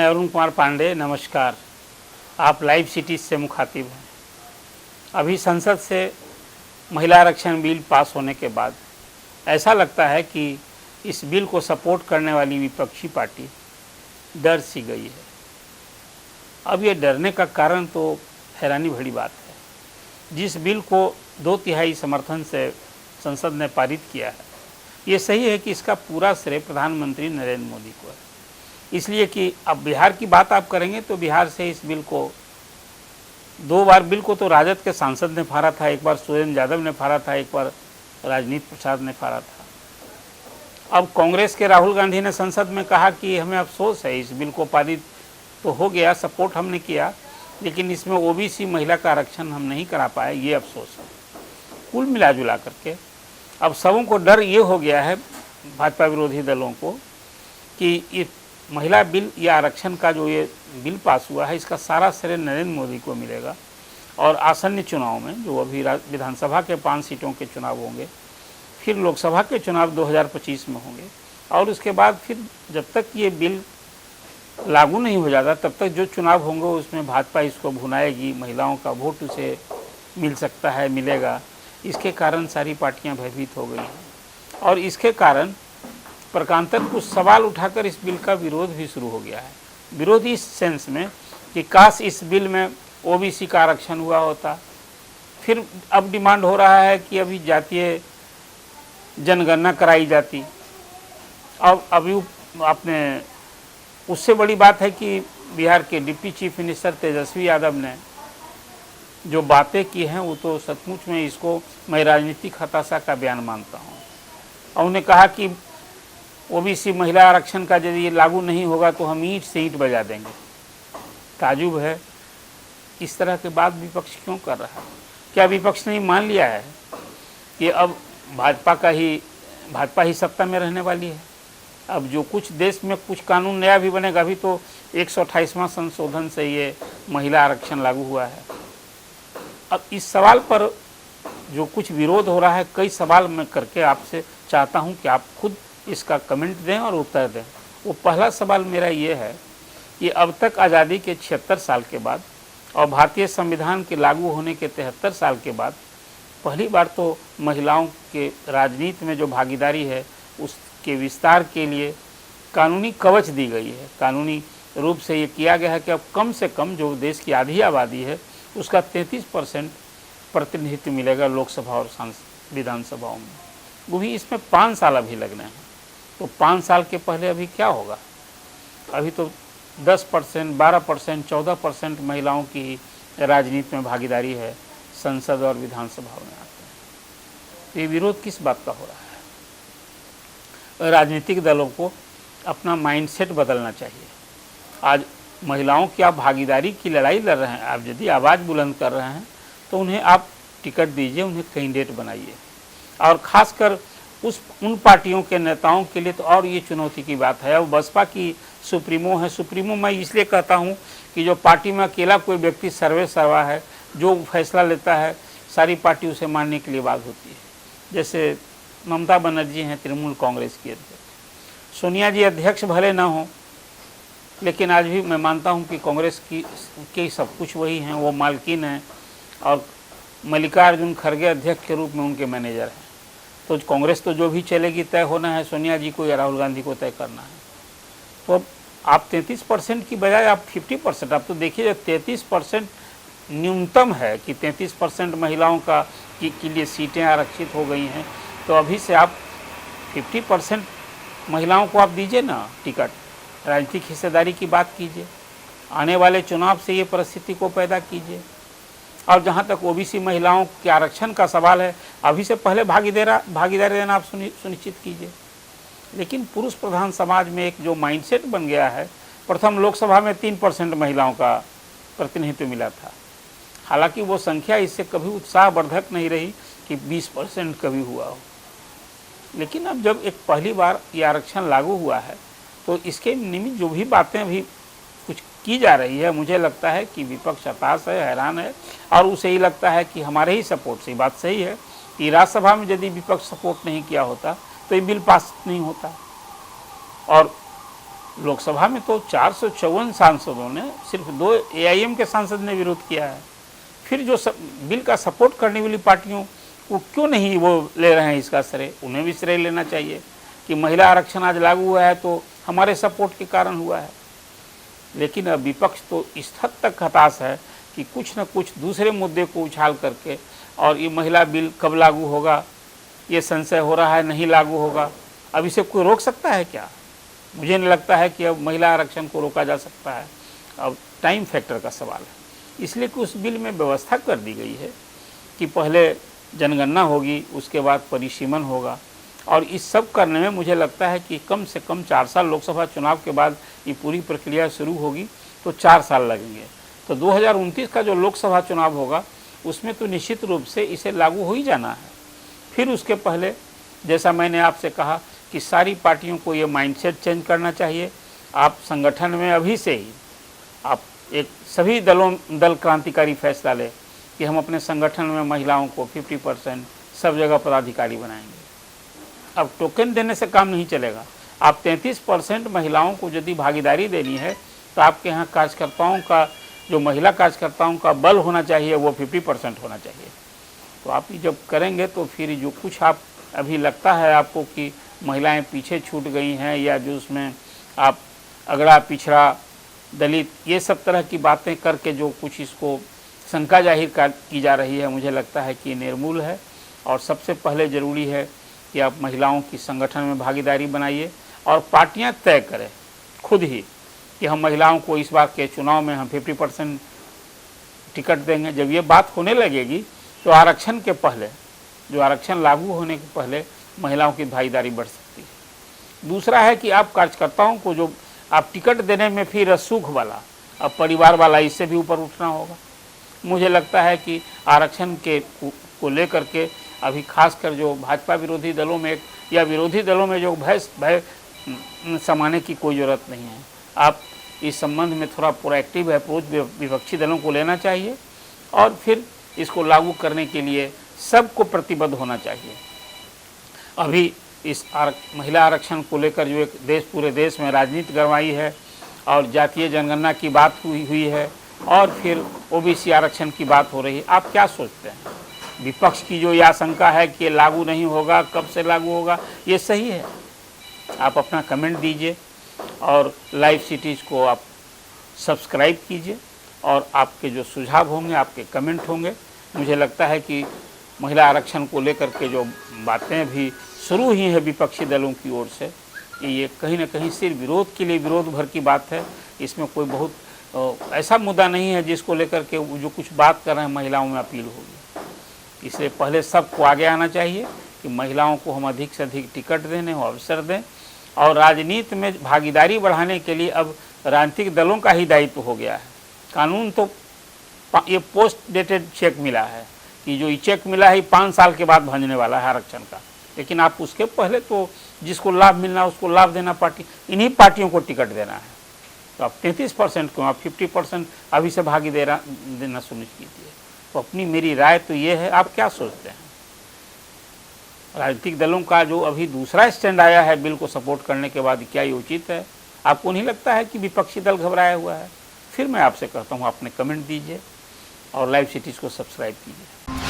अरुण कुमार पांडे, नमस्कार। आप live cities से मुखातिब हैं। अभी संसद से महिला आरक्षण बिल पास होने के बाद ऐसा लगता है कि इस बिल को सपोर्ट करने वाली विपक्षी पार्टी डर सी गई है। अब ये डरने का कारण तो हैरानी भरी बात है। जिस बिल को 2/3 समर्थन से संसद ने पारित किया है, ये सही है कि इसका पूरा श्रेय प्रधानमंत्री नरेंद्र मोदी को है। इसलिए कि अब बिहार की बात आप करेंगे तो बिहार से इस बिल को 2 बार बिल को तो राजद के सांसद ने फाड़ा था, एक बार सुरेंद्र यादव ने फाड़ा था, एक बार राजनीति प्रसाद ने फाड़ा था। अब कांग्रेस के राहुल गांधी ने संसद में कहा कि हमें अफसोस है, इस बिल को पारित तो हो गया, सपोर्ट हमने किया, लेकिन इसमें ओबीसी महिला का आरक्षण हम नहीं करा पाए, ये अफसोस है। कुल मिला जुला करके अब सबों को डर ये हो गया है, भाजपा विरोधी दलों को, कि ये महिला बिल या आरक्षण का जो ये बिल पास हुआ है, इसका सारा श्रेय नरेंद्र मोदी को मिलेगा। और आसन्न चुनाव में, जो अभी विधानसभा के 5 सीटों के चुनाव होंगे, फिर लोकसभा के चुनाव 2025 में होंगे, और उसके बाद फिर जब तक ये बिल लागू नहीं हो जाता तब तक जो चुनाव होंगे उसमें भाजपा इसको भुनाएगी, महिलाओं का वोट उसे मिल सकता है, मिलेगा। इसके कारण सारी पार्टियां भयभीत हो गई हैं, और इसके कारण प्रकांतर कुछ सवाल उठाकर इस बिल का विरोध भी शुरू हो गया है। विरोध इस सेंस में कि काश इस बिल में ओबीसी का आरक्षण हुआ होता। फिर अब डिमांड हो रहा है कि अभी जातीय जनगणना कराई जाती। अब अभी आपने उससे बड़ी बात है कि बिहार के deputy chief minister Tejashwi Yadav ने जो बातें की हैं वो तो सचमुच में इसको मैं राजनीतिक हताशा का बयान मानता हूँ। और उन्होंने कहा कि ओबीसी महिला आरक्षण का यदि ये लागू नहीं होगा तो हम ईंट से ईंट बजा देंगे। ताजुब है, इस तरह के बात विपक्ष क्यों कर रहा है? क्या विपक्ष ने मान लिया है कि अब भाजपा ही सत्ता में रहने वाली है? अब जो कुछ देश में कुछ कानून नया भी बनेगा, अभी तो 128वां संशोधन से ये महिला आरक्षण लागू हुआ है। अब इस सवाल पर जो कुछ विरोध हो रहा है, कई सवाल मैं करके आपसे चाहता हूं कि आप खुद इसका कमेंट दें और उत्तर दें। वो पहला सवाल मेरा ये है कि अब तक आज़ादी के 76 साल के बाद और भारतीय संविधान के लागू होने के 73 साल के बाद पहली बार तो महिलाओं के राजनीति में जो भागीदारी है उसके विस्तार के लिए कानूनी कवच दी गई है। कानूनी रूप से ये किया गया है कि अब कम से कम जो देश की आधी आबादी है उसका 33% प्रतिनिधित्व मिलेगा लोकसभा और विधानसभाओं में। वो भी इसमें 5 साल अभी लगने हैं। तो 5 साल के पहले अभी क्या होगा? अभी तो 10%, 12%, 14% महिलाओं की राजनीति में भागीदारी है, संसद और विधानसभा में आते हैं। तो ये विरोध किस बात का हो रहा है? राजनीतिक दलों को अपना माइंडसेट बदलना चाहिए। आज महिलाओं की आप भागीदारी की लड़ाई लड़ रहे हैं, आप यदि आवाज़ बुलंद कर रहे हैं तो उन्हें आप टिकट दीजिए, उन्हें कैंडिडेट बनाइए। और ख़ासकर उन पार्टियों के नेताओं के लिए तो और ये चुनौती की बात है। अब बसपा की सुप्रीमो है, सुप्रीमो मैं इसलिए कहता हूँ कि जो पार्टी में अकेला कोई व्यक्ति सर्वे सर्वा है, जो फैसला लेता है सारी पार्टी उसे मानने के लिए बात होती है। जैसे ममता बनर्जी हैं तृणमूल कांग्रेस की अध्यक्ष, सोनिया जी अध्यक्ष भले ना हों, लेकिन आज भी मैं मानता हूं कि कांग्रेस की सब कुछ वही हैं, वो मालकिन हैं, और मल्लिकार्जुन खड़गे अध्यक्ष के रूप में उनके मैनेजर हैं। तो कांग्रेस तो जो भी चलेगी तय होना है सोनिया जी को या राहुल गांधी को तय करना है। तो अब आप 33% की बजाय आप 50%, आप तो देखिए 33% न्यूनतम है कि 33% महिलाओं के लिए सीटें आरक्षित हो गई हैं। तो अभी से आप 50% महिलाओं को आप दीजिए ना टिकट, राजनीतिक हिस्सेदारी की बात कीजिए, आने वाले चुनाव से ये परिस्थिति को पैदा कीजिए। और जहाँ तक ओबीसी महिलाओं के आरक्षण का सवाल है, अभी से पहले भागीदारी देना आप सुनिश्चित कीजिए। लेकिन पुरुष प्रधान समाज में एक जो माइंडसेट बन गया है, प्रथम लोकसभा में 3% महिलाओं का प्रतिनिधित्व मिला था, हालांकि वो संख्या इससे कभी उत्साहवर्धक नहीं रही कि 20% कभी हुआ हो। लेकिन अब जब एक पहली बार ये आरक्षण लागू हुआ है तो इसके निमित्त जो भी बातें अभी कुछ की जा रही है, मुझे लगता है कि विपक्ष हताश है, हैरान है, और उसे ही लगता है कि हमारे ही सपोर्ट से। बात सही है कि राज्यसभा में यदि विपक्ष सपोर्ट नहीं किया होता तो ये बिल पास नहीं होता। और लोकसभा में तो 454 सांसदों ने, सिर्फ 2 AIM के सांसद ने विरोध किया है। फिर जो बिल का सपोर्ट करने वाली पार्टियों वो क्यों नहीं वो ले रहे हैं इसका श्रेय? उन्हें भी श्रेय लेना चाहिए कि महिला आरक्षण आज लागू हुआ है तो हमारे सपोर्ट के कारण हुआ है। लेकिन अब विपक्ष तो इस हद तक हताश है कि कुछ न कुछ दूसरे मुद्दे को उछाल करके, और ये महिला बिल कब लागू होगा, ये संशय हो रहा है नहीं लागू होगा, अब इसे कोई रोक सकता है क्या? मुझे नहीं लगता है कि अब महिला आरक्षण को रोका जा सकता है। अब टाइम फैक्टर का सवाल है, इसलिए कि उस बिल में व्यवस्था कर दी गई है कि पहले जनगणना होगी, उसके बाद परिसीमन होगा, और इस सब करने में मुझे लगता है कि कम से कम 4 साल, लोकसभा चुनाव के बाद ये पूरी प्रक्रिया शुरू होगी तो 4 साल लगेंगे। तो 2029 का जो लोकसभा चुनाव होगा उसमें तो निश्चित रूप से इसे लागू हो ही जाना है। फिर उसके पहले, जैसा मैंने आपसे कहा कि सारी पार्टियों को ये माइंडसेट चेंज करना चाहिए। आप संगठन में अभी से ही आप एक सभी दल क्रांतिकारी फैसला लें कि हम अपने संगठन में महिलाओं को 50% सब जगह पदाधिकारी बनाएंगे। अब टोकन देने से काम नहीं चलेगा। आप 33% महिलाओं को यदि भागीदारी देनी है तो आपके यहाँ कार्यकर्ताओं का, जो महिला कार्यकर्ताओं का बल होना चाहिए वो 50% होना चाहिए। तो आप जब करेंगे तो फिर जो कुछ आप अभी लगता है आपको कि महिलाएं पीछे छूट गई हैं, या जो उसमें आप अगड़ा पिछड़ा दलित, ये सब तरह की बातें करके जो कुछ इसको शंका जाहिर की जा रही है, मुझे लगता है कि निर्मूल है। और सबसे पहले ज़रूरी है कि आप महिलाओं की संगठन में भागीदारी बनाइए और पार्टियां तय करें खुद ही कि हम महिलाओं को इस बार के चुनाव में हम 50% टिकट देंगे। जब ये बात होने लगेगी तो आरक्षण के पहले, जो आरक्षण लागू होने के पहले महिलाओं की भागीदारी बढ़ सकती है। दूसरा है कि आप कार्यकर्ताओं को जो आप टिकट देने में फिर सुख वाला, अब परिवार वाला, इससे भी ऊपर उठना होगा। मुझे लगता है कि आरक्षण के को लेकर के अभी खासकर जो भाजपा विरोधी दलों में या विरोधी दलों में जो भय समाने की कोई ज़रूरत नहीं है। आप इस संबंध में थोड़ा प्रोएक्टिव अप्रोच विपक्षी दलों को लेना चाहिए और फिर इसको लागू करने के लिए सबको प्रतिबद्ध होना चाहिए। अभी इस महिला आरक्षण को लेकर जो एक पूरे देश में राजनीति गरमाई है और जातीय जनगणना की बात हुई है और फिर OBC आरक्षण की बात हो रही है, आप क्या सोचते हैं? विपक्ष की जो यह आशंका है कि लागू नहीं होगा, कब से लागू होगा, ये सही है? आप अपना कमेंट दीजिए और लाइव सिटीज़ को आप सब्सक्राइब कीजिए और आपके जो सुझाव होंगे, आपके कमेंट होंगे, मुझे लगता है कि महिला आरक्षण को लेकर के जो बातें भी शुरू हुई हैं विपक्षी दलों की ओर से, ये कहीं ना कहीं सिर्फ विरोध के लिए विरोध भर की बात है। इसमें कोई बहुत ऐसा मुद्दा नहीं है जिसको लेकर के जो कुछ बात कर रहे हैं महिलाओं में अपील होगी। इसलिए पहले सबको आगे आना चाहिए कि महिलाओं को हम अधिक से अधिक टिकट देने हो, अवसर दें, और राजनीति में भागीदारी बढ़ाने के लिए अब राजनीतिक दलों का ही दायित्व हो गया है। कानून तो ये पोस्ट डेटेड चेक मिला है कि जो ये चेक मिला है 5 साल के बाद भंजने वाला है आरक्षण का, लेकिन आप उसके पहले तो जिसको लाभ मिलना उसको लाभ देना, इन्हीं पार्टियों को टिकट देना है। तो आप 33% को, आप 50% अभी से देना सुनिश्चित कीजिए। तो अपनी मेरी राय तो ये है, आप क्या सोचते हैं? राजनीतिक दलों का जो अभी दूसरा स्टैंड आया है बिल को सपोर्ट करने के बाद, क्या ये उचित है? आपको नहीं लगता है कि विपक्षी दल घबराया हुआ है? फिर मैं आपसे कहता हूँ, आपने कमेंट दीजिए और लाइव सिटीज़ को सब्सक्राइब कीजिए।